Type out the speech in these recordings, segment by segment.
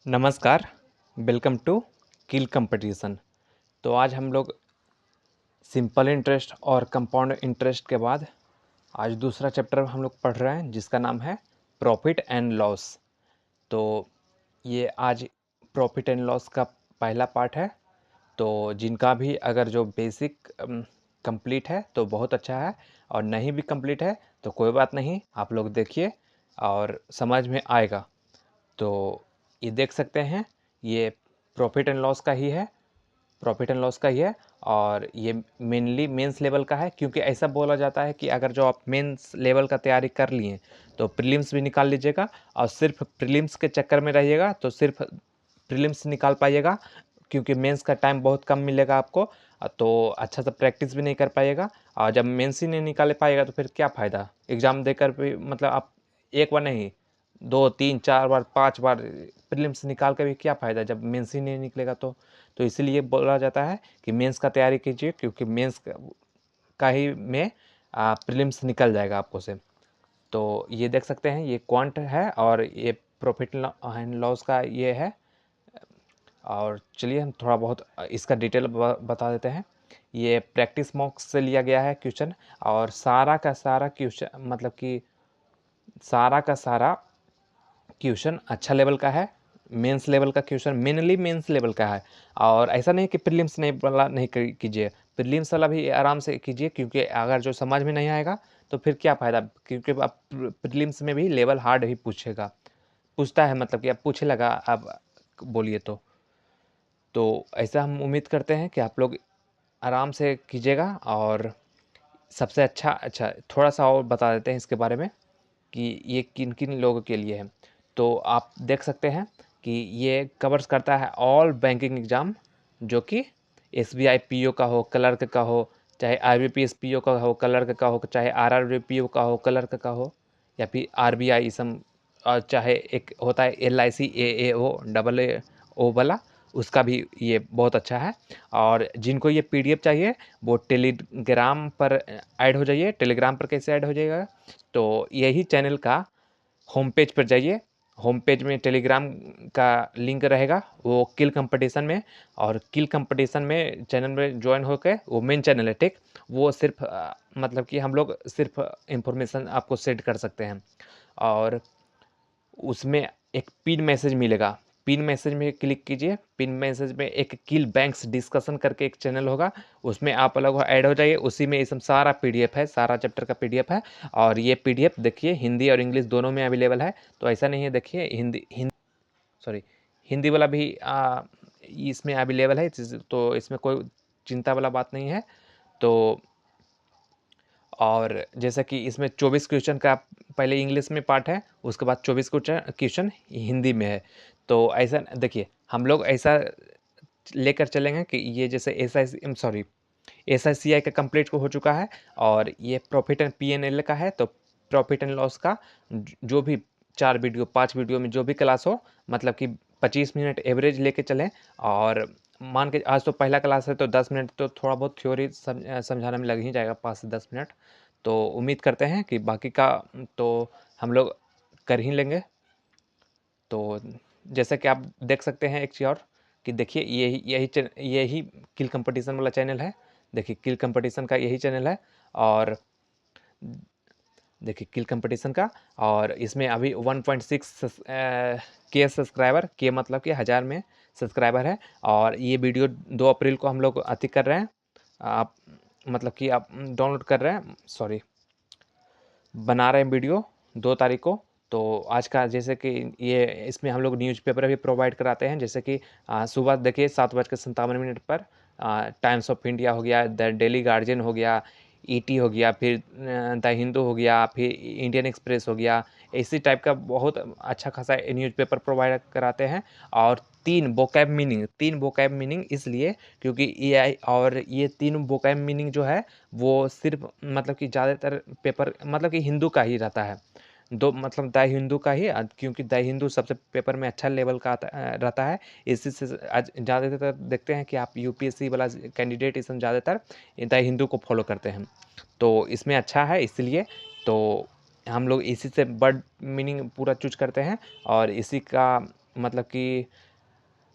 नमस्कार, welcome to kill competition. तो आज हम लोग सिंपल इंटरेस्ट और कंपाउंड इंटरेस्ट के बाद आज दूसरा चैप्टर हम लोग पढ़ रहे हैं जिसका नाम है प्रॉफिट एंड लॉस। तो ये आज प्रॉफिट एंड लॉस का पहला पार्ट है। तो जिनका भी अगर जो बेसिक कंप्लीट है तो बहुत अच्छा है, और नहीं भी कंप्लीट है तो कोई बात नहीं, आप लोग देखिए और समझ में आएगा। तो ये देख सकते हैं, ये प्रॉफिट एंड लॉस का ही है, प्रॉफिट एंड लॉस का ही है। और ये मेनली मेंस लेवल का है, क्योंकि ऐसा बोला जाता है कि अगर जो आप मेंस लेवल का तैयारी कर लिए तो प्रीलिम्स भी निकाल लीजिएगा, और सिर्फ प्रीलिम्स के चक्कर में रहिएगा तो सिर्फ प्रीलिम्स निकाल पाइएगा, क्योंकि मेंस का टाइम बहुत कम मिलेगा आपको। तो अच्छा सा प्रैक्टिस भी नहीं कर पाइएगा, और जब मेंस ही नहीं निकाले पाइएगा तो फिर क्या फ़ायदा एग्ज़ाम देकर भी। मतलब आप एक बार नहीं, 2 3 4 बार 5 बार प्रीलिम्स निकाल के भी क्या फ़ायदा जब मेंस ही नहीं निकलेगा तो इसीलिए बोला जाता है कि मेंस का तैयारी कीजिए, क्योंकि मेंस का ही में प्रीलिम्स निकल जाएगा आपको से। तो ये देख सकते हैं, ये क्वांट है और ये प्रॉफिट एंड लॉस का ये है। और चलिए हम थोड़ा बहुत इसका डिटेल बता देते हैं। ये प्रैक्टिस मॉक्स से लिया गया है क्वेश्चन, और सारा का सारा क्वेश्चन, मतलब कि सारा का सारा क्वेश्चन अच्छा लेवल का है। मेंस लेवल का क्वेश्चन मेनली मेंस लेवल का है, और ऐसा नहीं कि प्रीलिम्स नहीं वाला नहीं कीजिए, प्रीलिम्स वाला भी आराम से कीजिए, क्योंकि अगर जो समझ में नहीं आएगा तो फिर क्या फ़ायदा, क्योंकि आप प्रीलिम्स में भी लेवल हार्ड ही पूछता है, मतलब कि अब पूछे लगा अब बोलिए तो ऐसा हम उम्मीद करते हैं कि आप लोग आराम से कीजिएगा। और सबसे अच्छा थोड़ा सा और बता देते हैं इसके बारे में कि ये किन किन लोगों के लिए है। तो आप देख सकते हैं कि ये कवर्स करता है ऑल बैंकिंग एग्ज़ाम, जो कि एसबीआई पीओ का हो, क्लर्क का हो, चाहे आईबीपीएस पीओ का हो, क्लर्क का हो, चाहे आरआरबी पीओ का हो, क्लर्क का हो, या फिर आरबीआई सम, और चाहे एक होता है एलआईसी एएओ डबल ए ओ वाला, उसका भी ये बहुत अच्छा है। और जिनको ये पीडीएफ चाहिए वो टेलीग्राम पर ऐड हो जाइए। टेलीग्राम पर कैसे ऐड हो जाइएगा, तो यही चैनल का होम पेज पर जाइए। होम पेज में टेलीग्राम का लिंक रहेगा, वो किल कंपटीशन में, और किल कंपटीशन में चैनल में ज्वाइन होकर, वो मेन चैनल है ठीक, वो सिर्फ मतलब कि हम लोग सिर्फ इंफॉर्मेशन आपको सेंड कर सकते हैं। और उसमें एक पिन मैसेज मिलेगा, पिन मैसेज में क्लिक कीजिए। पिन मैसेज में एक किल बैंक्स डिस्कशन करके एक चैनल होगा, उसमें आप अलग ऐड हो जाइए। उसी में इसमें सारा पीडीएफ है, सारा चैप्टर का पीडीएफ है। और ये पीडीएफ देखिए हिंदी और इंग्लिश दोनों में अवेलेबल है। तो ऐसा नहीं है, देखिए हिंदी वाला भी इसमें अवेलेबल है, तो इसमें कोई चिंता वाला बात नहीं है। तो और जैसा कि इसमें 24 क्वेश्चन का पहले इंग्लिश में पार्ट है, उसके बाद 24 क्वेश्चन हिंदी में है। तो ऐसा देखिए, हम लोग ऐसा लेकर चलेंगे कि ये जैसे एस आई सी आई का कंप्लीट हो चुका है, और ये profit and P N L का है। तो प्रॉफिट एंड लॉस का जो भी 4 वीडियो 5 वीडियो में जो भी क्लास हो, मतलब कि 25 मिनट एवरेज लेके चलें। और मान के आज तो पहला क्लास है तो 10 मिनट तो थोड़ा बहुत थ्योरी समझाने में लग ही जाएगा, 5 से 10 मिनट। तो उम्मीद करते हैं कि बाकी का तो हम लोग कर ही लेंगे। तो जैसा कि आप देख सकते हैं, एक चीज़ और कि देखिए यही किल कंपटीशन वाला चैनल है। देखिए किल कंपटीशन का यही चैनल है, और देखिए किल कंपटीशन का, और इसमें अभी 1.6 के सब्सक्राइबर, के मतलब कि 1000 में सब्सक्राइबर है। और ये वीडियो 2 अप्रैल को हम लोग अति कर रहे हैं, आप मतलब कि आप डाउनलोड कर रहे हैं, सॉरी बना रहे हैं वीडियो 2 तारीख को। तो आज का जैसे कि ये इसमें हम लोग न्यूज़पेपर भी प्रोवाइड कराते हैं, जैसे कि सुबह देखिए 7:57 पर टाइम्स ऑफ इंडिया हो गया, द डेली गार्जियन हो गया, ईटी हो गया, फिर द हिंदू हो गया, फिर इंडियन एक्सप्रेस हो गया। इसी टाइप का बहुत अच्छा खासा न्यूज़पेपर प्रोवाइड कराते हैं। और 3 वोकैब मीनिंग इसलिए क्योंकि एआई, और ये 3 वोकैब मीनिंग जो है वो सिर्फ मतलब कि ज़्यादातर पेपर मतलब कि हिंदू का ही रहता है। दो मतलब द हिंदू का ही, क्योंकि द हिंदू सबसे पेपर में अच्छा लेवल का रहता है। इसी से आज ज़्यादातर देखते हैं कि आप यूपीएससी वाला कैंडिडेट इसमें ज़्यादातर द हिंदू को फॉलो करते हैं। तो इसमें अच्छा है इसलिए तो हम लोग इसी से वर्ड मीनिंग पूरा चूज करते हैं, और इसी का मतलब कि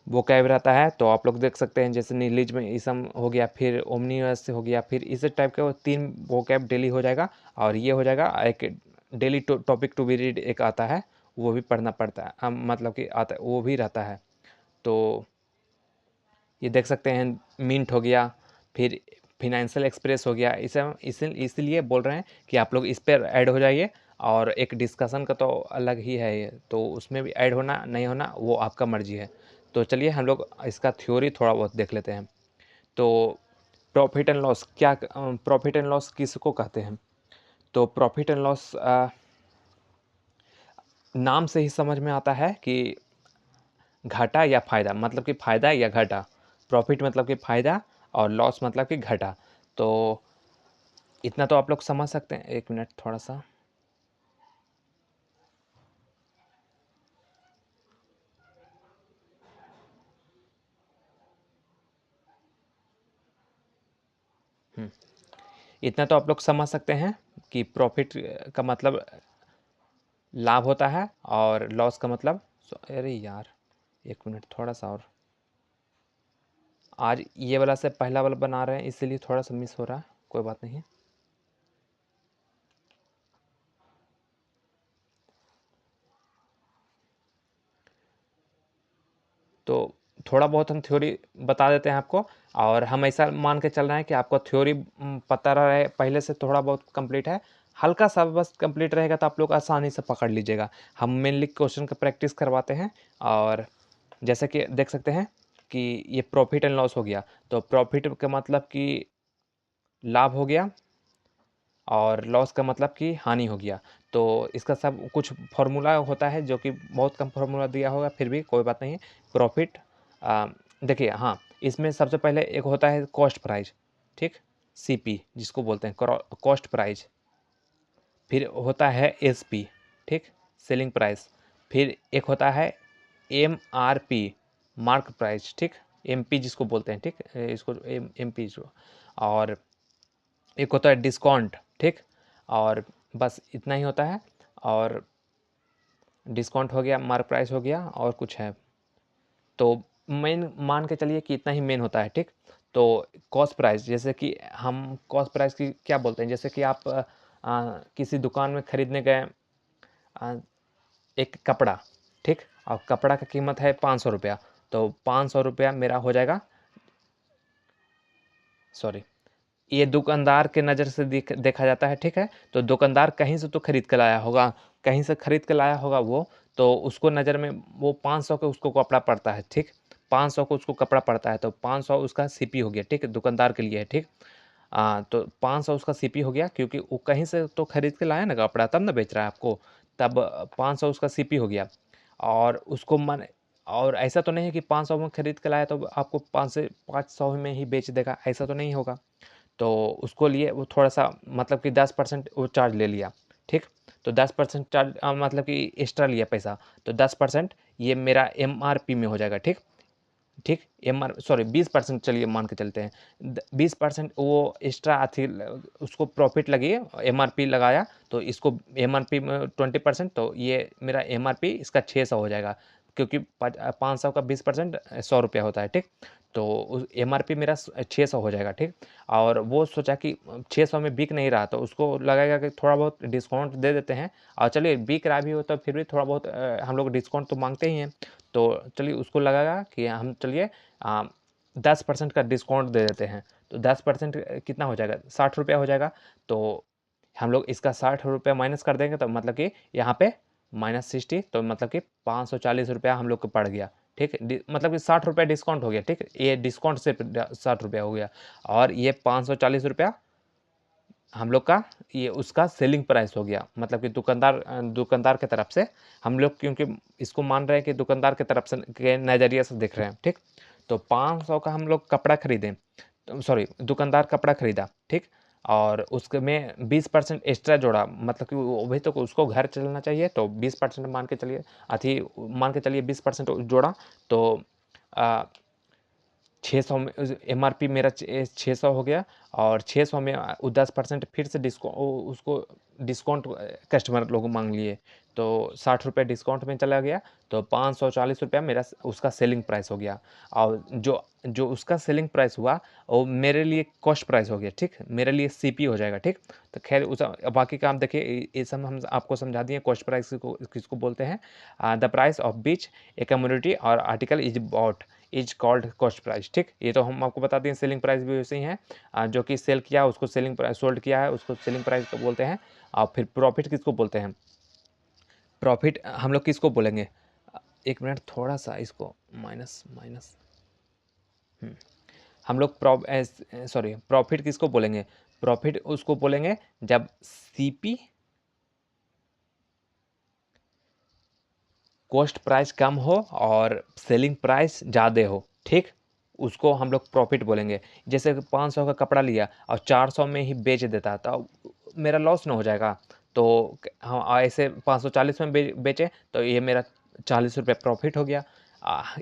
वोकैब रहता है। तो आप लोग देख सकते हैं जैसे निहिलिज्म हो गया, फिर ओमनियस हो गया, फिर इस टाइप के 3 वोकैब डेली हो जाएगा। और ये हो जाएगा एक daily topic to be read एक आता है, वो भी पढ़ना पड़ता है, मतलब कि आता है, वो भी रहता है। तो ये देख सकते हैं मिंट हो गया, फिर फिनेंशियल एक्सप्रेस हो गया। इसलिए बोल रहे हैं कि आप लोग इस पर ऐड हो जाइए। और एक डिस्कशन का तो अलग ही है ये, तो उसमें भी ऐड होना नहीं होना वो आपका मर्जी है। तो चलिए हम लोग इसका थ्योरी थोड़ा बहुत देख लेते हैं। तो प्रॉफिट एंड लॉस क्या, प्रॉफिट एंड लॉस किसको कहते हैं? तो प्रॉफिट एंड लॉस नाम से ही समझ में आता है कि घाटा या फायदा, मतलब कि फायदा या घाटा। प्रॉफिट मतलब कि फायदा और लॉस मतलब कि घाटा। तो इतना तो आप लोग समझ सकते हैं। एक मिनट थोड़ा सा, इतना तो आप लोग समझ सकते हैं कि प्रॉफिट का मतलब लाभ होता है और लॉस का मतलब, अरे यार एक मिनट थोड़ा सा और, आज ये वाला से पहला वाला बना रहे हैं इसीलिए थोड़ा सा मिस हो रहा है, कोई बात नहीं। तो थोड़ा बहुत हम थ्योरी बता देते हैं आपको। और हम ऐसा मान के चल रहे हैं कि आपको थ्योरी पता रहे पहले से, थोड़ा बहुत कंप्लीट है, हल्का सा बस कंप्लीट रहेगा तो आप लोग आसानी से पकड़ लीजिएगा। हम मेनली क्वेश्चन का प्रैक्टिस करवाते हैं। और जैसे कि देख सकते हैं कि ये प्रॉफिट एंड लॉस हो गया। तो प्रॉफिट का मतलब कि लाभ हो गया और लॉस का मतलब कि हानि हो गया। तो इसका सब कुछ फार्मूला होता है जो कि बहुत कम फार्मूला दिया होगा, फिर भी कोई बात नहीं। प्रॉफिट, देखिए हाँ, इसमें सबसे पहले एक होता है कॉस्ट प्राइस, ठीक, सीपी जिसको बोलते हैं कॉस्ट प्राइस। फिर होता है एसपी, ठीक, सेलिंग प्राइस। फिर एक होता है एमआरपी, मार्क प्राइस, ठीक, एमपी जिसको बोलते हैं, ठीक, इसको एमपी जो। और एक होता है डिस्काउंट, ठीक। और बस इतना ही होता है। और डिस्काउंट हो गया, मार्क प्राइस हो गया, और कुछ है तो मेन मान के चलिए कि इतना ही मेन होता है, ठीक। तो कॉस्ट प्राइस, जैसे कि हम कॉस्ट प्राइस की क्या बोलते हैं, जैसे कि आप किसी दुकान में खरीदने गए एक कपड़ा, ठीक, और कपड़ा का कीमत है 500 रुपया। तो 500 रुपया मेरा हो जाएगा, सॉरी, ये दुकानदार के नज़र से देखा जाता है, ठीक है। तो दुकानदार कहीं से तो खरीद के लाया होगा, कहीं से खरीद के लाया होगा वो, तो उसको नज़र में वो 500 का उसको कपड़ा पड़ता है, ठीक, 500 को उसको कपड़ा पड़ता है। तो 500 उसका सीपी हो गया, ठीक, दुकानदार के लिए है, ठीक। तो 500 उसका सीपी हो गया, क्योंकि वो कहीं से तो खरीद के लाया ना कपड़ा, तब ना बेच रहा है आपको, तब 500 उसका सीपी हो गया। और उसको मन, और ऐसा तो नहीं है कि 500 में खरीद के लाया तो आपको 500 में ही बेच देगा, ऐसा तो नहीं होगा। तो उसको लिए वो थोड़ा सा, मतलब कि 10% वो चार्ज ले लिया, ठीक। तो 10% चार्ज, मतलब कि एक्स्ट्रा लिया पैसा। तो 10% ये मेरा एमआरपी में हो जाएगा, ठीक, ठीक। सॉरी 20% चलिए मान के चलते हैं, 20% वो एक्स्ट्रा अथी उसको प्रॉफिट लगी, एमआरपी लगाया, तो इसको एमआरपी में 20%, तो ये मेरा एमआरपी इसका 600 हो जाएगा, क्योंकि 500 का 20% 100 रुपया होता है, ठीक। तो उस एमआरपी मेरा 600 हो जाएगा, ठीक। और वो सोचा कि 600 में बिक नहीं रहा, तो उसको लगेगा कि थोड़ा बहुत डिस्काउंट दे देते हैं। और चलिए बिक रहा भी हो तो फिर भी थोड़ा बहुत हम लोग डिस्काउंट तो मांगते ही हैं। तो चलिए उसको लगेगा कि हम चलिए 10% का डिस्काउंट दे देते हैं। तो 10% कितना हो जाएगा, 60 रुपया हो जाएगा। तो हम लोग इसका 60 रुपया माइनस कर देंगे, तो मतलब कि यहाँ पे -60, तो मतलब कि 540 रुपया हम लोग को पड़ गया, ठीक। मतलब कि 60 रुपया डिस्काउंट हो गया, ठीक, ये डिस्काउंट सिर्फ 60 रुपया हो गया। और ये 540 रुपया हम लोग का ये उसका सेलिंग प्राइस हो गया, मतलब कि दुकानदार के तरफ से हम लोग, क्योंकि इसको मान रहे हैं कि दुकानदार के तरफ से के नज़रिए से देख रहे हैं, ठीक। तो 500 का हम लोग कपड़ा खरीदें, तो सॉरी दुकानदार कपड़ा खरीदा, ठीक। और उसके में 20% एक्स्ट्रा जोड़ा, मतलब कि वो भी तो उसको घर चलना चाहिए, तो 20% मान के चलिए, अथी मान के चलिए 20% जोड़ा। तो 600 में MRP मेरा 600 हो गया, और 600 में 10% फिर से उसको डिस्काउंट कस्टमर लोग मांग लिए, तो 60 रुपये डिस्काउंट में चला गया, तो 540 रुपया मेरा उसका सेलिंग प्राइस हो गया। और जो जो उसका सेलिंग प्राइस हुआ वो मेरे लिए कॉस्ट प्राइस हो गया, ठीक, मेरे लिए CP हो जाएगा, ठीक। तो खैर उस बाकी काम देखिए, ये सब हम आपको समझा दिए। कॉस्ट प्राइस किसको बोलते हैं? The price of which a commodity or article is bought is called cost price, ठीक। ये तो हम आपको बता दें। सेलिंग प्राइस भी वैसे ही है, जो कि सेल किया उसको सेलिंग प्राइस, सोल्ड किया है उसको सेलिंग प्राइस को बोलते हैं। और फिर प्रॉफिट किसको बोलते हैं? प्रॉफिट हम लोग किसको बोलेंगे? एक मिनट, थोड़ा सा इसको माइनस माइनस, हम लोग प्रॉफिट किसको बोलेंगे? प्रॉफिट उसको बोलेंगे जब CP कॉस्ट प्राइस कम हो और सेलिंग प्राइस ज़्यादा हो, ठीक, उसको हम लोग प्रॉफिट बोलेंगे। जैसे 500 का कपड़ा लिया और 400 में ही बेच देता तो मेरा लॉस ना हो जाएगा। तो हाँ, ऐसे 540 में बेचे तो ये मेरा 40 रुपये प्रॉफिट हो गया।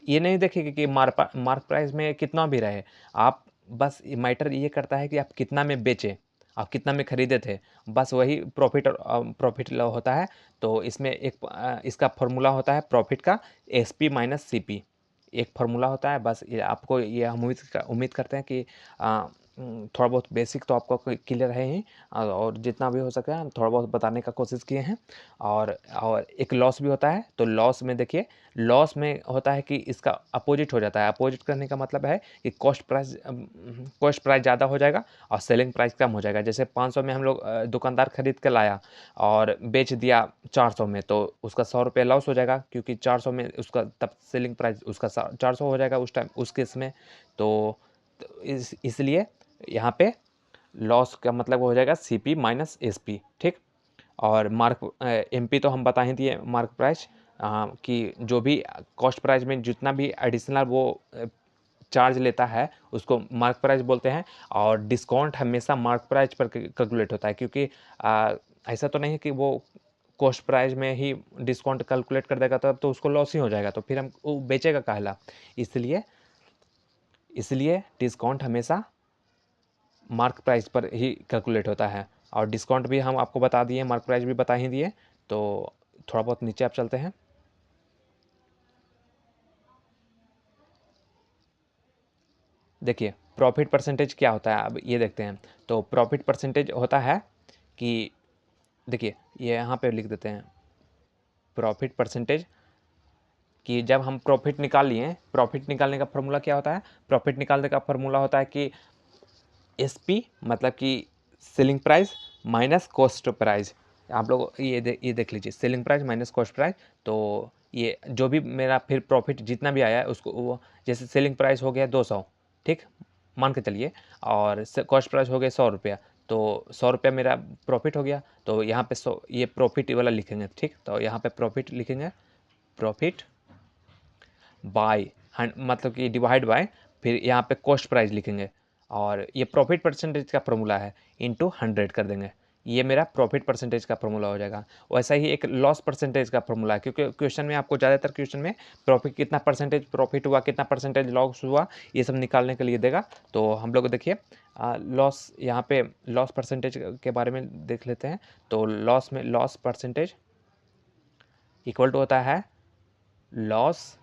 ये नहीं देखेंगे कि मार्क प्राइस में कितना भी रहे, आप बस मैटर ये करता है कि आप कितना में बेचे, आप कितना में खरीदे थे, बस वही प्रॉफिट होता है। तो इसमें इसका फॉर्मूला होता है प्रॉफिट का, SP माइनस CP, एक फार्मूला होता है। बस ये आपको, ये हम उम्मीद करते हैं कि थोड़ा बहुत बेसिक तो आपको क्लियर है ही, और जितना भी हो सके हम थोड़ा बहुत बताने का कोशिश किए हैं। और एक लॉस भी होता है। तो लॉस में देखिए, लॉस में होता है कि इसका अपोजिट हो जाता है। अपोजिट करने का मतलब है कि कॉस्ट प्राइस ज़्यादा हो जाएगा और सेलिंग प्राइस कम हो जाएगा। जैसे 500 में हम लोग दुकानदार खरीद के लाया और बेच दिया 400 में, तो उसका 100 रुपये लॉस हो जाएगा, क्योंकि 400 में उसका तब सेलिंग प्राइस उसका 400 हो जाएगा उस टाइम, उस केस में। तो इसलिए यहाँ पे लॉस का मतलब हो जाएगा CP माइनस SP, ठीक। और MP तो हम बता ही दिए, मार्क प्राइस, कि जो भी कॉस्ट प्राइस में जितना भी एडिशनल वो चार्ज लेता है उसको मार्क प्राइस बोलते हैं। और डिस्काउंट हमेशा मार्क प्राइस पर कैलकुलेट होता है, क्योंकि ऐसा तो नहीं है कि वो कॉस्ट प्राइस में ही डिस्काउंट कैलकुलेट कर देगा, तब तो उसको लॉस ही हो जाएगा, तो फिर हम वो बेचेगा काहला। इसलिए इसलिए डिस्काउंट हमेशा मार्क प्राइस पर ही कैलकुलेट होता है। और डिस्काउंट भी हम आपको बता दिए, मार्क प्राइस भी बता ही दिए। तो थोड़ा बहुत नीचे आप चलते हैं। देखिए प्रॉफिट परसेंटेज क्या होता है, अब ये देखते हैं। तो प्रॉफिट परसेंटेज होता है कि, देखिए ये यहाँ पे लिख देते हैं, प्रॉफिट परसेंटेज, कि जब हम प्रॉफिट निकाल लिए, प्रॉफिट निकालने का फॉर्मूला क्या होता है? प्रॉफिट निकालने का फॉर्मूला होता है कि SP मतलब कि selling price minus cost price. आप लोग ये देख लीजिए, selling price minus cost price. तो ये जो भी मेरा फिर प्रॉफिट जितना भी आया है उसको, वो जैसे सेलिंग प्राइस हो गया 200, ठीक, मान के चलिए, और कॉस्ट प्राइस हो गया 100 रुपया, तो 100 रुपया मेरा प्रॉफिट हो गया। तो यहाँ पे 100 ये प्रॉफिट वाला लिखेंगे, ठीक। तो यहाँ पे प्रॉफिट लिखेंगे, प्रॉफिट बाय मतलब कि डिवाइड बाय, फिर यहाँ पे कॉस्ट प्राइस लिखेंगे, और ये प्रॉफिट परसेंटेज का फॉर्मूला है, इंटू 100 कर देंगे। ये मेरा प्रॉफिट परसेंटेज का फॉर्मूला हो जाएगा। वैसा ही एक लॉस परसेंटेज का फॉर्मूला है, क्योंकि क्वेश्चन में आपको ज़्यादातर क्वेश्चन में प्रॉफिट कितना परसेंटेज प्रॉफिट हुआ, कितना परसेंटेज लॉस हुआ, ये सब निकालने के लिए देगा। तो हम लोग देखिए लॉस, यहाँ पे लॉस परसेंटेज के बारे में देख लेते हैं। तो लॉस में लॉस परसेंटेज इक्वल टू होता है लॉस,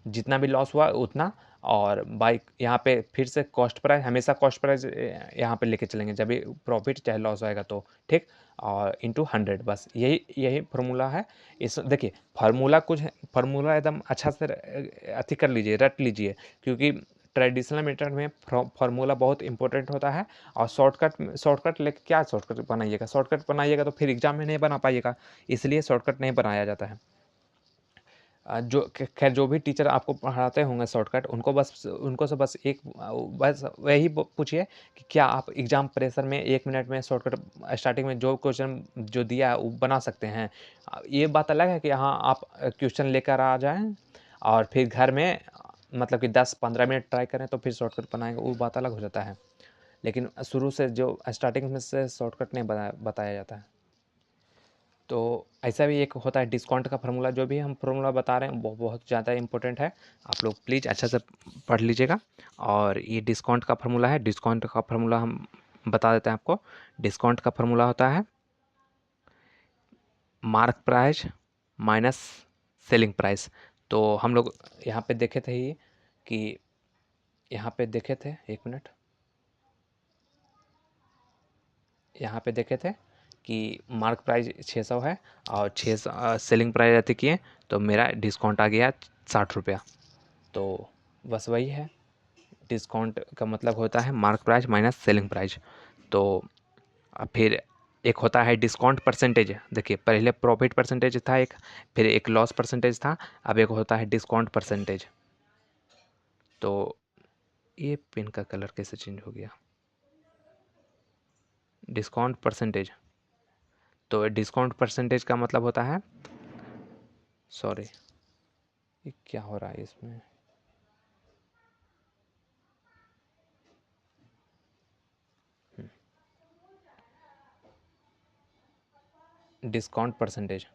जितना भी लॉस हुआ उतना, और बाई यहाँ पे फिर से कॉस्ट प्राइस, हमेशा कॉस्ट प्राइस यहाँ पे लेके चलेंगे जब भी प्रॉफिट चाहे लॉस आएगा तो, ठीक। और इंटू 100, बस यही फार्मूला है। इस देखिए फार्मूला एकदम अच्छा से अथी कर लीजिए, रट लीजिए, क्योंकि ट्रेडिशनल मेथड में फार्मूला बहुत इंपॉर्टेंट होता है। और शॉर्टकट लेके क्या शॉर्टकट बनाइएगा तो फिर एग्जाम में नहीं बना पाइएगा, इसलिए शॉर्टकट नहीं बनाया जाता है। जो खैर जो भी टीचर आपको पढ़ाते होंगे शॉर्टकट, उनको से बस बस वही पूछिए कि क्या आप एग्ज़ाम प्रेशर में 1 मिनट में शॉर्टकट स्टार्टिंग में जो क्वेश्चन जो दिया है वो बना सकते हैं। ये बात अलग है कि हाँ आप क्वेश्चन लेकर आ जाएं और फिर घर में मतलब कि 10-15 मिनट ट्राई करें तो फिर शॉर्टकट बनाएंगे, वो बात अलग हो जाता है। लेकिन शुरू से जो स्टार्टिंग में से शॉर्टकट नहीं बताया जाता है। तो ऐसा भी एक होता है डिस्काउंट का फार्मूला, जो भी हम फार्मूला बता रहे हैं वो बहुत ज़्यादा इंपॉर्टेंट है, आप लोग प्लीज़ अच्छा से पढ़ लीजिएगा। और ये डिस्काउंट का फार्मूला है, डिस्काउंट का फार्मूला हम बता देते हैं आपको। डिस्काउंट का फार्मूला होता है mark price minus selling price. तो हम लोग यहाँ पे देखे थे ही कि यहाँ पे देखे थे, एक मिनट, यहाँ पे देखे थे कि मार्क प्राइस 600 है और 600 सेलिंग प्राइस रहती किए, तो मेरा डिस्काउंट आ गया 60 रुपया। तो बस वही है, डिस्काउंट का मतलब होता है mark price minus selling price. तो फिर एक होता है डिस्काउंट परसेंटेज। देखिए पहले प्रॉफिट परसेंटेज था एक, फिर एक लॉस परसेंटेज था, अब एक होता है डिस्काउंट परसेंटेज। तो ये पेन का कलर कैसे चेंज हो गया, डिस्काउंट परसेंटेज। तो डिस्काउंट परसेंटेज का मतलब होता है, सॉरी ये क्या हो रहा है इसमें, डिस्काउंट परसेंटेज।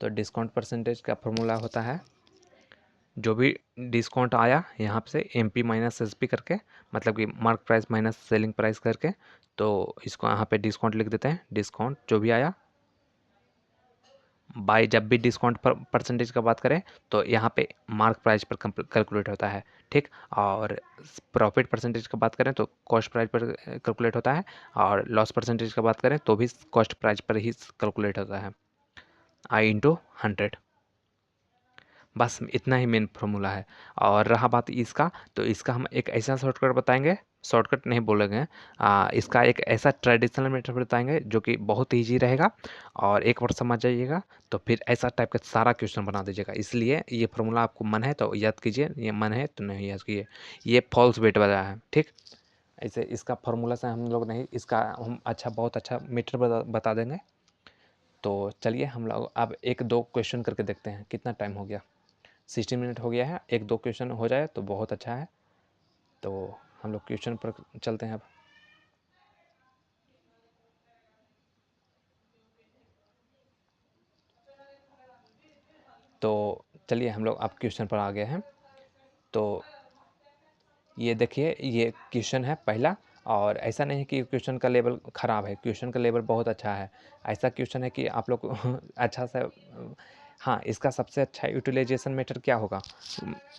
तो डिस्काउंट परसेंटेज का फॉर्मूला होता है, जो भी डिस्काउंट आया यहाँ से M P minus S P करके, मतलब कि mark price minus selling price करके, तो इसको यहाँ पे डिस्काउंट लिख देते हैं। डिस्काउंट जो भी आया बाय, जब भी डिस्काउंट परसेंटेज का बात करें तो यहाँ पे मार्क प्राइस पर कैलकुलेट होता है, ठीक। और प्रॉफिट परसेंटेज का बात करें तो कॉस्ट प्राइस पर कैलकुलेट होता है, और लॉस परसेंटेज का बात करें तो भी कॉस्ट प्राइस पर ही कैलकुलेट होता है, आई इंटू 100। बस इतना ही मेन फार्मूला है। और रहा बात इसका, तो इसका हम एक ऐसा शॉर्टकट बताएंगे, शॉर्टकट नहीं बोलेंगे, इसका एक ऐसा ट्रेडिशनल मेथड बताएंगे जो कि बहुत ईजी रहेगा, और एक बार समझ जाइएगा तो फिर ऐसा टाइप का सारा क्वेश्चन बना दीजिएगा। इसलिए ये फार्मूला आपको मन है तो याद कीजिए, ये मन है तो नहीं याद कीजिए। ये फॉल्स वेट वाला है, ठीक। ऐसे इसका फार्मूला से हम लोग नहीं, इसका हम अच्छा बहुत अच्छा मीटर बता देंगे। तो चलिए हम लोग अब एक दो क्वेश्चन करके देखते हैं, कितना टाइम हो गया, 16 मिनट हो गया है। एक दो क्वेश्चन हो जाए तो बहुत अच्छा है। तो हम लोग क्वेश्चन पर चलते हैं अब। तो चलिए हम लोग अब क्वेश्चन पर आ गए हैं। तो ये देखिए, ये क्वेश्चन है पहला, और ऐसा नहीं है कि क्वेश्चन का लेवल ख़राब है, क्वेश्चन का लेवल बहुत अच्छा है। ऐसा क्वेश्चन है कि आप लोग अच्छा से, हाँ, इसका सबसे अच्छा यूटिलाइजेशन मेथड क्या होगा,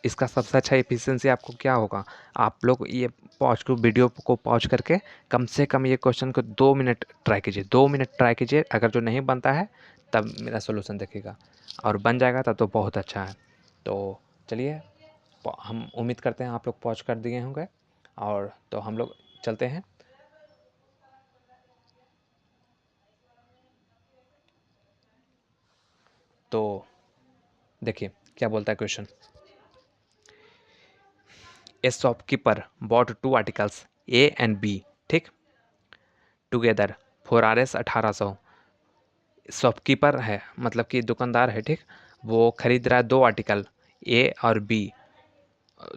इसका सबसे अच्छा एफिशिएंसी आपको क्या होगा, आप लोग ये पॉज को, वीडियो को पॉज करके कम से कम ये क्वेश्चन को 2 मिनट ट्राई कीजिए, 2 मिनट ट्राई कीजिए। अगर जो नहीं बनता है तब मेरा सोल्यूशन देखिएगा, और बन जाएगा तब तो बहुत अच्छा है। तो चलिए, हम उम्मीद करते हैं आप लोग पहुँच कर दिए होंगे, और तो हम लोग चलते हैं। तो देखिए क्या बोलता है question. A shopkeeper bought 2 articles A and B, ठीक, टुगेदर फॉर RS 1800। शॉपकीपर है मतलब कि दुकानदार है, ठीक। वो खरीद रहा है 2 आर्टिकल ए और बी,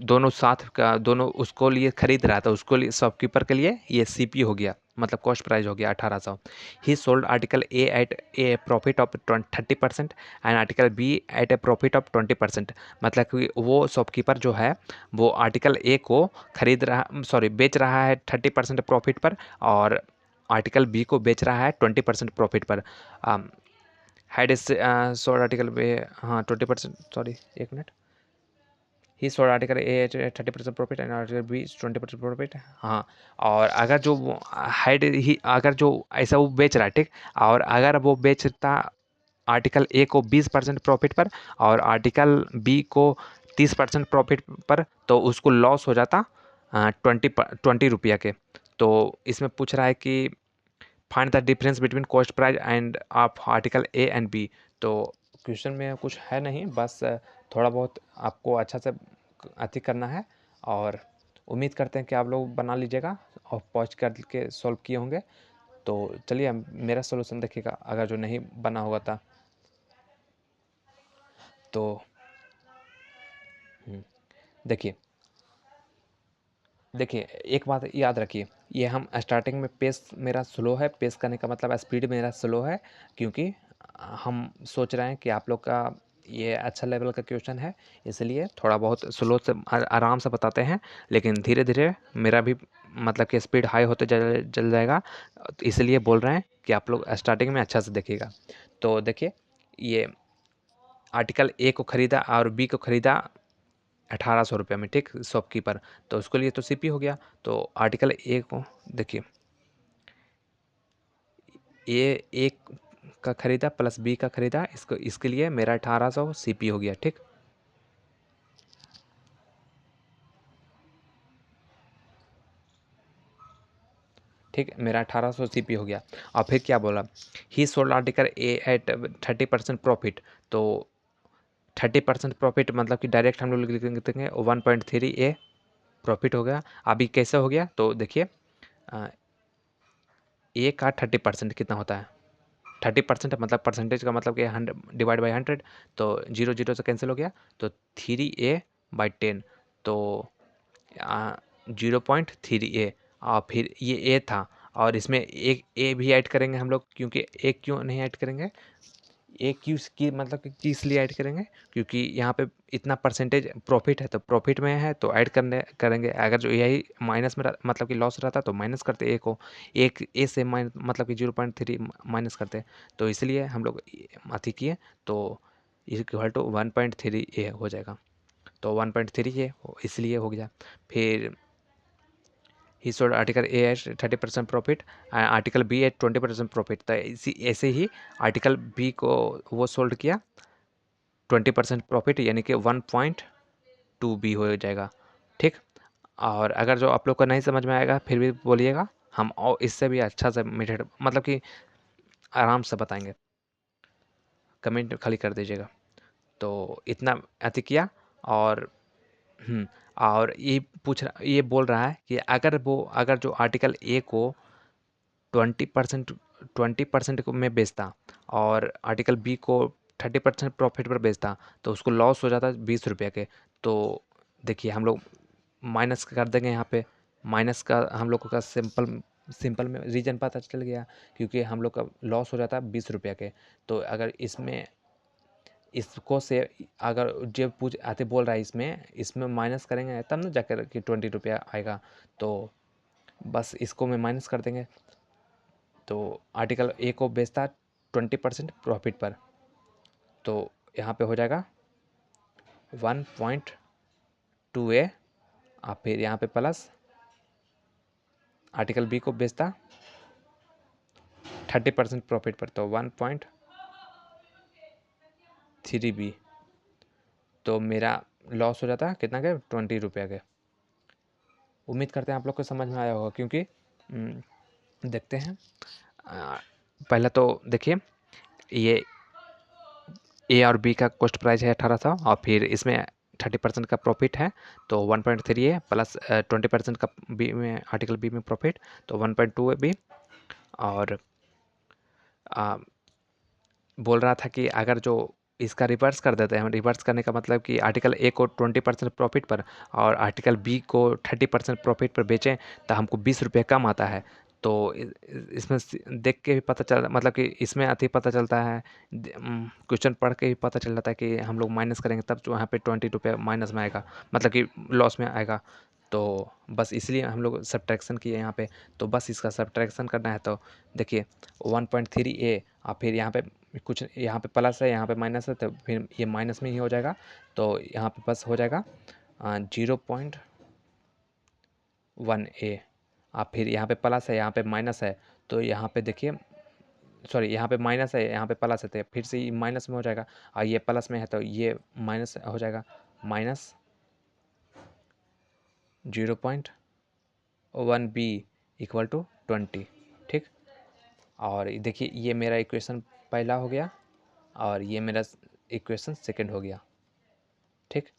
दोनों साथ का, दोनों उसको लिए खरीद रहा था, उसको लिए शॉपकीपर के लिए ये CP हो गया, मतलब कॉस्ट प्राइस हो गया 1800। He sold article A at a profit of 30% and article B at a profit of 20%। मतलब कि वो शॉपकीपर जो है वो आर्टिकल ए को खरीद रहा, सॉरी बेच रहा है 30% प्रॉफिट पर, और आर्टिकल बी को बेच रहा है 20% प्रॉफिट पर। हैड इस सोल्ड आर्टिकल बे, हाँ 20%, सॉरी एक minute, he sold article A 30% profit and article B 20% profit, हाँ। और अगर जो हाइड ही, अगर जो ऐसा वो बेच रहा है, ठीक, और अगर वो बेचता आर्टिकल ए को 20% प्रॉफिट पर और आर्टिकल बी को 30% प्रॉफिट पर, तो उसको लॉस हो जाता 20 रुपया के। तो इसमें पूछ रहा है कि find the difference between cost price and of article A and B. तो क्वेश्चन में कुछ है नहीं, बस थोड़ा बहुत आपको अच्छा से अति करना है, और उम्मीद करते हैं कि आप लोग बना लीजिएगा और पहुँच करके सॉल्व किए होंगे। तो चलिए मेरा सोल्यूशन देखिएगा, अगर जो नहीं बना होगा तो देखिए, देखिए एक बात याद रखिए, ये हम स्टार्टिंग में पेस मेरा स्लो है, पेस करने का मतलब स्पीड मेरा स्लो है, क्योंकि हम सोच रहे हैं कि आप लोग का ये अच्छा लेवल का क्वेश्चन है, इसलिए थोड़ा बहुत स्लो से आराम से बताते हैं, लेकिन धीरे धीरे मेरा भी मतलब कि स्पीड हाई होते चल जाएगा, तो इसलिए बोल रहे हैं कि आप लोग स्टार्टिंग में अच्छा से देखिएगा। तो देखिए, ये आर्टिकल ए को ख़रीदा और बी को ख़रीदा 1800 रुपये में, ठीक, शॉपकीपर, तो उसके लिए तो सीपी हो गया। तो आर्टिकल ए को देखिए, ए का ख़रीदा प्लस बी का ख़रीदा, इसके लिए मेरा 1800 सीपी हो गया, ठीक। ठीक, मेरा 1800 सीपी हो गया। और फिर क्या बोला, he sold article A at 30% profit. तो 30% प्रॉफिट मतलब कि डायरेक्ट हम लोग लिख देंगे 1.3 ए प्रॉफिट हो गया। अभी कैसे हो गया, तो देखिए, ए का 30% कितना होता है, 30% मतलब परसेंटेज का मतलब कि 100 डिवाइड बाई 100, तो 0 0 से कैंसिल हो गया, तो 3a/10, तो 0.3a। और फिर ये ए था, और इसमें एक ए भी ऐड करेंगे हम लोग, क्योंकि ए क्यों नहीं ऐड करेंगे, ए क्यू की मतलब कि किस लिए ऐड करेंगे, क्योंकि यहाँ पे इतना परसेंटेज प्रॉफिट है, तो प्रॉफिट में है तो ऐड करेंगे। अगर जो यही माइनस में मतलब कि लॉस रहता तो माइनस करते ए को, एक ए से मतलब कि 0.3 माइनस करते, तो इसलिए हम लोग अथी किए, तो इक्वल टू 1.3 ए हो जाएगा। तो 1.3 ए इसलिए हो गया। फिर he sold article A at 30% profit, article B at 20% profit, तो इसी ऐसे ही आर्टिकल बी को वो सोल्ड किया 20% प्रॉफिट, यानी कि 1.2 बी हो जाएगा, ठीक। और अगर जो आप लोग को नहीं समझ में आएगा फिर भी बोलिएगा, हम और इससे भी अच्छा से मेथड मतलब कि आराम से बताएंगे, कमेंट खाली कर दीजिएगा। तो इतना अति किया, और और ये बोल रहा है कि अगर जो आर्टिकल ए को 20% में बेचता और आर्टिकल बी को 30% प्रॉफिट पर बेचता, तो उसको लॉस हो जाता 20 रुपये के। तो देखिए, हम लोग माइनस कर देंगे यहाँ पे, माइनस का हम लोग का सिंपल में रीजन पता चल गया, क्योंकि हम लोग का लॉस हो जाता 20 रुपये के। तो अगर इसको से अगर जो पूछ आते बोल रहा है इसमें माइनस करेंगे तब ना जाकर कि 20 रुपया आएगा, तो बस इसको में माइनस कर देंगे। तो आर्टिकल ए को बेचता 20% प्रॉफिट पर, तो यहाँ पे हो जाएगा 1.2 ए, और फिर यहाँ पे प्लस आर्टिकल बी को बेचता 30% प्रॉफिट पर, तो 1.3 बी, तो मेरा लॉस हो जाता है कितना के 20 रुपये के। उम्मीद करते हैं आप लोग को समझ में आया होगा, क्योंकि देखते हैं, पहले तो देखिए, ये ए और बी का कॉस्ट प्राइस है 1800, और फिर इसमें 30% का प्रॉफिट है, तो 1.3 है, प्लस 20% का बी में आर्टिकल बी में प्रॉफिट, तो 1.2 है बी। और बोल रहा था कि अगर जो इसका रिवर्स कर देते हैं, रिवर्स करने का मतलब कि आर्टिकल ए को 20% प्रॉफिट पर और आर्टिकल बी को 30% प्रॉफिट पर बेचें, तो हमको 20 रुपये कम आता है। तो इसमें देख के भी पता चल मतलब कि इसमें अति पता चलता है, क्वेश्चन पढ़ के भी पता चल जाता है कि हम लोग माइनस करेंगे तब जो यहाँ पे 20 रुपये माइनस में आएगा, मतलब कि लॉस में आएगा। तो बस इसलिए हम लोग सब्ट्रैक्शन किए यहाँ पे। तो बस इसका सब्ट्रैक्शन करना है, तो देखिए 1.3 ए, और फिर यहाँ पे कुछ, यहाँ पे प्लस है यहाँ पे माइनस है, तो फिर ये माइनस में ही हो जाएगा, तो यहाँ पे बस हो जाएगा 0.1 ए, और फिर यहाँ पे प्लस है यहाँ पे माइनस है, तो यहाँ पे देखिए, सॉरी, यहाँ पे माइनस है यहाँ पे प्लस है, तो फिर से ये माइनस में हो जाएगा, और ये प्लस में है तो ये माइनस हो जाएगा, माइनस 0.1 बी इक्वल टू 20, ठीक। और देखिए, ये मेरा इक्वेशन पहला हो गया, और ये मेरा इक्वेशन सेकंड हो गया, ठीक।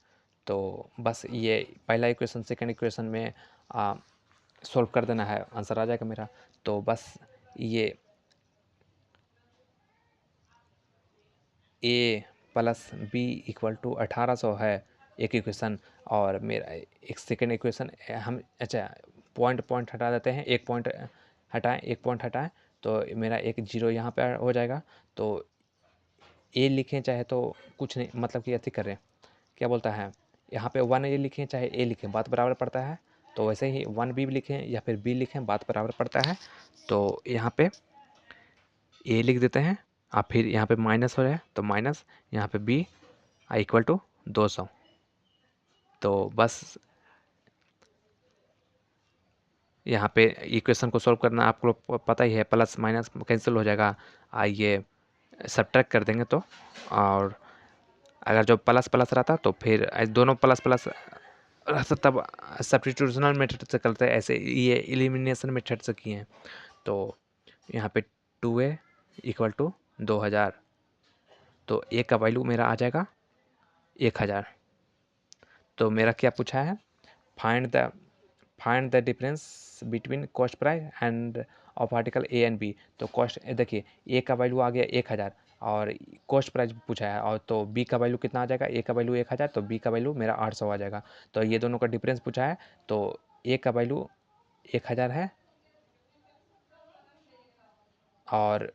तो बस ये पहला इक्वेशन सेकंड इक्वेशन में सॉल्व कर देना है, आंसर आ जाएगा मेरा। तो बस ये ए प्लस बी इक्वल टू 1800 है एक इक्वेशन, और मेरा एक सेकंड इक्वेशन हम, अच्छा, पॉइंट हटा देते हैं, एक पॉइंट हटाएं, तो मेरा एक जीरो यहाँ पे हो जाएगा। तो ए लिखें चाहे तो कुछ नहीं, मतलब कि ऐसे करें, क्या बोलता है, यहाँ पे 1A लिखें चाहे ए लिखें बात बराबर पड़ता है। तो वैसे ही 1B लिखें या फिर बी लिखें बात बराबर पड़ता है। तो यहाँ पे ए लिख देते हैं, आप फिर यहाँ पे माइनस हो जाए तो माइनस, यहाँ पे बी इक्वल टू 200। तो बस यहाँ पे इक्वेशन को सॉल्व करना आपको पता ही है, प्लस माइनस कैंसिल हो जाएगा, आइए सब्ट्रैक्ट कर देंगे तो। और अगर जो प्लस प्लस रहता तो फिर दोनों प्लस प्लस रहता तब सब्स्टिट्यूशनल मेथड से करते हैं, ऐसे ये एलिमिनेशन मेथड से किए हैं। तो यहाँ पे 2A इक्वल टू 2000, तो ए का वैल्यू मेरा आ जाएगा 1000। तो मेरा क्या पूछा है, find the difference between cost price and of article A and B. तो कॉस्ट देखिए, ए का वैल्यू आ गया 1000 और कॉस्ट प्राइस पूछा है, और तो बी का वैल्यू कितना आ जाएगा, ए का वैल्यू 1000 तो बी का वैल्यू मेरा 800 आ जाएगा। तो ये दोनों का डिफरेंस पूछा है, तो ए का वैल्यू 1000 है और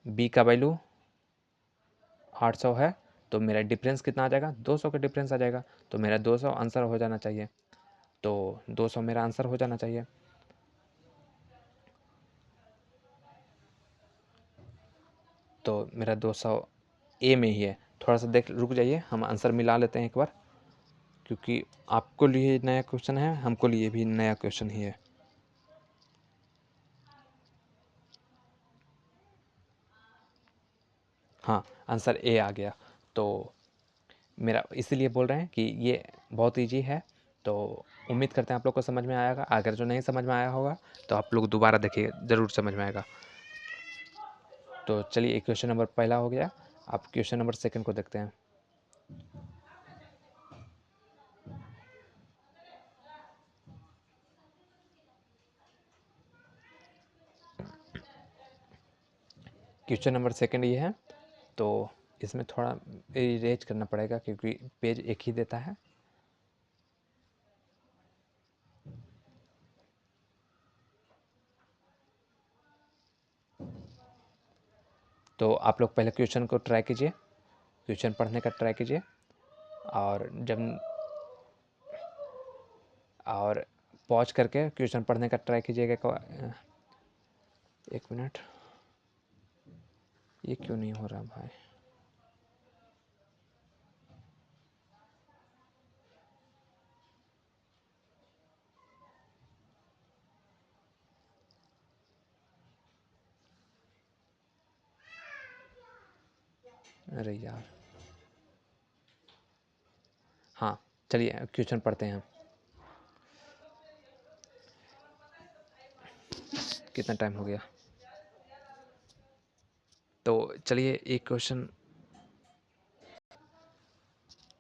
बी का वैल्यू 800 है, तो मेरा डिफरेंस कितना आ जाएगा, 200 का डिफरेंस आ जाएगा। तो मेरा 200 आंसर हो जाना चाहिए, तो 200 मेरा आंसर हो जाना चाहिए। तो मेरा 200 ए में ही है। थोड़ा सा देख, रुक जाइए, हम आंसर मिला लेते हैं एक बार, क्योंकि आपको लिए नया क्वेश्चन है, हमको लिए भी नया क्वेश्चन ही है। हाँ, आंसर ए आ गया। तो मेरा इसीलिए बोल रहे हैं कि ये बहुत ईजी है। तो उम्मीद करते हैं आप लोग को समझ में आएगा। अगर जो नहीं समझ में आया होगा तो आप लोग दोबारा देखिए, ज़रूर समझ में आएगा। तो चलिए, क्वेश्चन नंबर पहला हो गया, अब क्वेश्चन नंबर सेकंड को देखते हैं। क्वेश्चन नंबर सेकंड ये है, तो इसमें थोड़ा इरेज करना पड़ेगा क्योंकि पेज एक ही देता है। तो आप लोग पहले क्वेश्चन को ट्राई कीजिए, क्वेश्चन पढ़ने का ट्राई कीजिए, और पॉज करके क्वेश्चन पढ़ने का ट्राई कीजिएगा। एक मिनट, ये क्यों नहीं हो रहा भाई। अरे यार, हाँ चलिए क्वेश्चन पढ़ते हैं। कितना टाइम हो गया, तो चलिए एक क्वेश्चन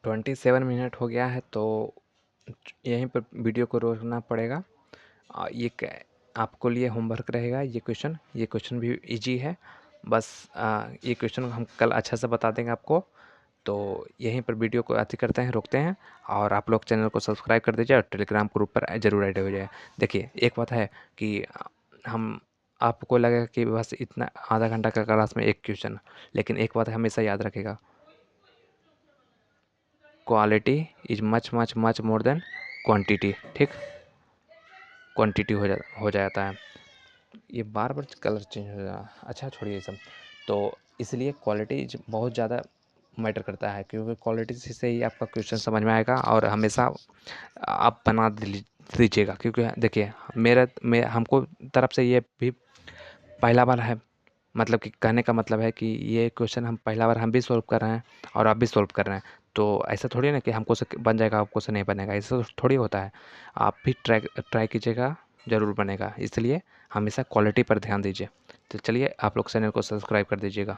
27 मिनट हो गया है, तो यहीं पर वीडियो को रोकना पड़ेगा। आपको लिए होमवर्क रहेगा ये क्वेश्चन भी इजी है। बस ये क्वेश्चन हम कल अच्छा से बता देंगे आपको। तो यहीं पर वीडियो को अति करते हैं, रोकते हैं, और आप लोग चैनल को सब्सक्राइब कर दीजिए और टेलीग्राम ग्रुप पर ज़रूर ऐड हो जाए। देखिए, एक बात है कि हम आपको लगेगा कि बस इतना आधा घंटा का क्लास में एक क्वेश्चन, लेकिन एक बात हमेशा याद रखेगा, quality is much much much more than quantity. ठीक, क्वांटिटी हो जाता है। ये बार बार कलर चेंज हो रहा है, अच्छा छोड़िए सब। तो इसलिए क्वालिटी बहुत ज़्यादा मैटर करता है, क्योंकि क्वालिटी से ही आपका क्वेश्चन समझ में आएगा, और हमेशा आप बना दीजिएगा। क्योंकि देखिए, हमको तरफ से ये भी पहला बार है, मतलब कि कहने का मतलब है कि ये क्वेश्चन हम पहला बार हम भी सॉल्व कर रहे हैं और आप भी सॉल्व कर रहे हैं। तो ऐसा थोड़ी ना कि हमको से बन जाएगा, आपको से नहीं बनेगा, ऐसा थोड़ी होता है। आप भी ट्राई कीजिएगा, ज़रूर बनेगा। इसलिए हमेशा क्वालिटी पर ध्यान दीजिए। तो चलिए, आप लोग चैनल को सब्सक्राइब कर दीजिएगा।